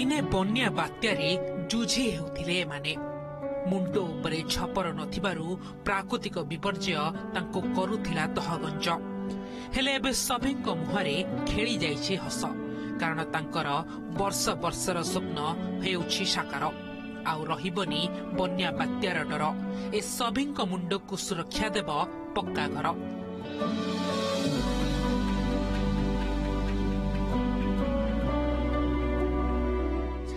दिने बन्या बात्यारे जुझी हेउथिले एमाने मुंड उपरे छपर नथिबारु प्राकृतिक विपर्जय तांको करुथिला तहगंज हेले एबे सभिंक मुहरे खेली जाइछे हस कारण तांकर वर्ष वर्षर स्वप्न हेउछि साकार आउ रहिबनी बन्या बात्यार डर ए सभिंक मुंडकु सुरक्षा देब पक्का घर।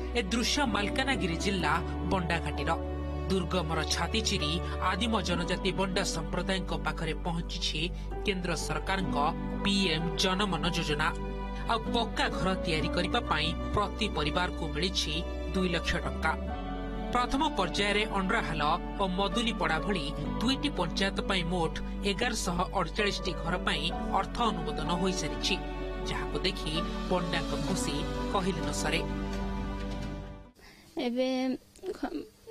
ए दृश्य मालकानगिरी जिला बंडाघाटीर दुर्गमर छाती चिरी आदिम जनजाति बंडा संप्रदाय पाखरे पहुंची केंद्र सरकार पीएम जनमन योजना आ पक्का घर तैयारी करबा पई प्रति परिवार को मिली 2 लाख टंका। प्रथम पर्यायर अंड्राहाल और मदुलीपड़ा भली 2टी पंचायत पई मोट 1148 घर पई अर्थ अनुमोदन होई सारिछि जहाको देखि बंडा खुशी कहिले न सरे। एबे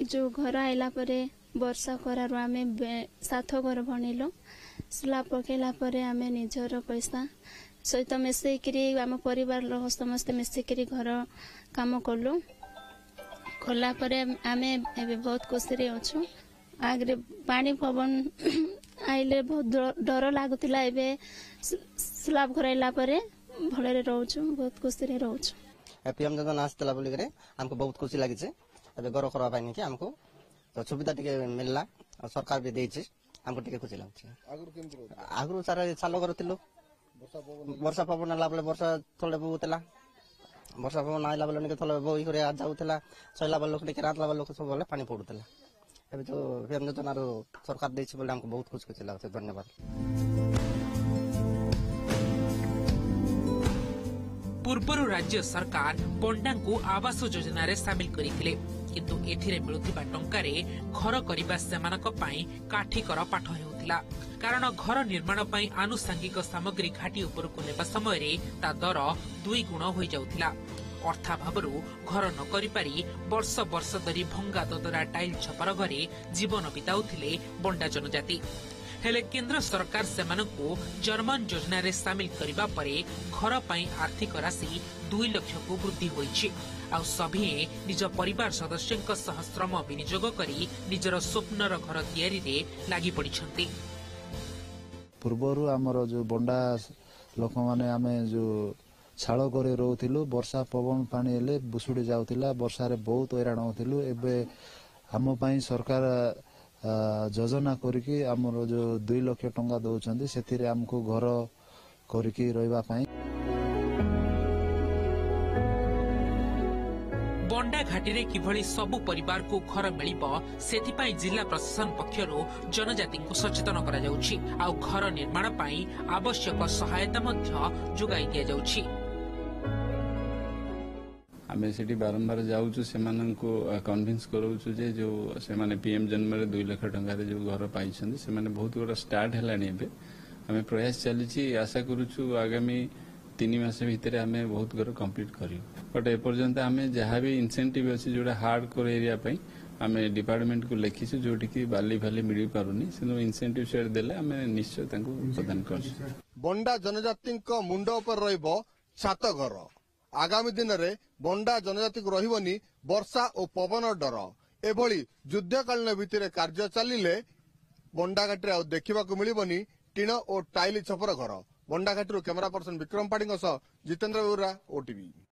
जो घर आइला परे वर्षा करारु आमे 7 घर बनिलो स्लाब पकेला परे आमे निजर पैसा सहित मिसेकरी आम परिवार लोग समस्त मिसेकरी घर काम कलु कला परे आमे एबे बहुत खुशी रे अछु। आगरे पानी पवन आइले बहुत डर लागुतिला एबे स्लाब घर आइला परे भले रहउछु बहुत खुशी रे रहउछु। पीएम योजना आसला बोली करे हमको बहुत खुशी लागी छे एबे घर करबा पानी कि हमको तो सुविधा टिके मिलला और सरकार भी देछि हमको टिके खुशी लागछि। आगु सारा चालो करथिलो वर्षा पवन आला बेले वर्षा थोड़े बहुतला वर्षा पवन आइला बेले निके थोड़े बोई करे आ जाउतला सइला बेले लोक टिके रातला बेले लोक सब बेले पानी पडुतला एबे तो पीएम योजना रो सरकार देछि बोले हमको बहुत खुशी लागछि। धन्यवाद। पूर्वर राज्य सरकार बंडा को आवास योजना रे शामिल करिथिले किंतु एथिरे मिलुथिबा टंकारे घर करिबा सेमानक पई काठीकर पाठ हेउथिला कारण घर निर्माण पई आनुषंगिक सामग्री घाटी ऊपर को लेबा समय रे ता दर 2 गुण होई जाउथिला। अर्थाभावरु घर न करि पारी वर्ष वर्ष धरी भंगा ददरा टाइल छपर घरे जीवन बिताउथिले बंडा जनजाति हेले केंद्र सरकार सेमानकु जर्मन योजना रे शामिल करिबा परे घर पई आर्थिक राशि 2 लाख को वृद्धि होईछि आ सभी निज परिवार सदस्यक सह श्रम विनियोग करी निजर स्वप्नर घर तैयारी रे लागि पड़िछंती। पूर्वरु हमर जो बंडा लोक माने आमे जो छाळ करे रहउथिलु वर्षा पवन पानी हेले बुसुडी जाउथिला वर्षा रे बहुत हैरान होथिलु एबे हम पई सरकार योजना करके हमर जो 2 लाख टंका दउछंती सेथिरे हमको घर करके रहबा पई। बंडा घाटी रे किभली सबु परिवार को घर मिलिबो सेथिपाई जिला प्रशासन पक्षरु जनजाति को सचेतन करा जाउछि आ घर निर्माण पई आवश्यक सहायता मध्य जुगाई दिया जाउछि। आमे सेठी बारंबार जाउछु सेमाननको कन्विन्स करूछु जे जो सेमाने पीएम जन्म रे 2 लाख टंका रे जो घर पाइछन्ती सेमाने बहुत बड़ा स्टार्ट हलानी एबे आमे प्रयास चलीछि आशा करूछु आगामी 3 मास भीतर आमे बहुत घर कंप्लीट करियो बट ए पर्यंत आमे जहा भी इंसेंटिव अछि जोडा हार्ड कोर एरिया पई आमे डिपार्टमेंट को लेखिछु जोटी की बाली भाली मिली पारुनी सेनो इंसेंटिव शेयर देले आमे निश्चय तांको प्रदान करछु। बंडा जनजातिक मुंड ऊपर रहइबो छात घर आगामी दिन रे बंडा जनजाति को रहिबनी वर्षा और पवन डर एभली युद्धकालीन भितर कार्य चलिले बंडाघाटी आ देखा मिलबनी टीण और टाइल छपर घर। बंडाघाटी कैमरा पर्सन विक्रम पाड़ी जितेंद्र बेउरा ओटीवी।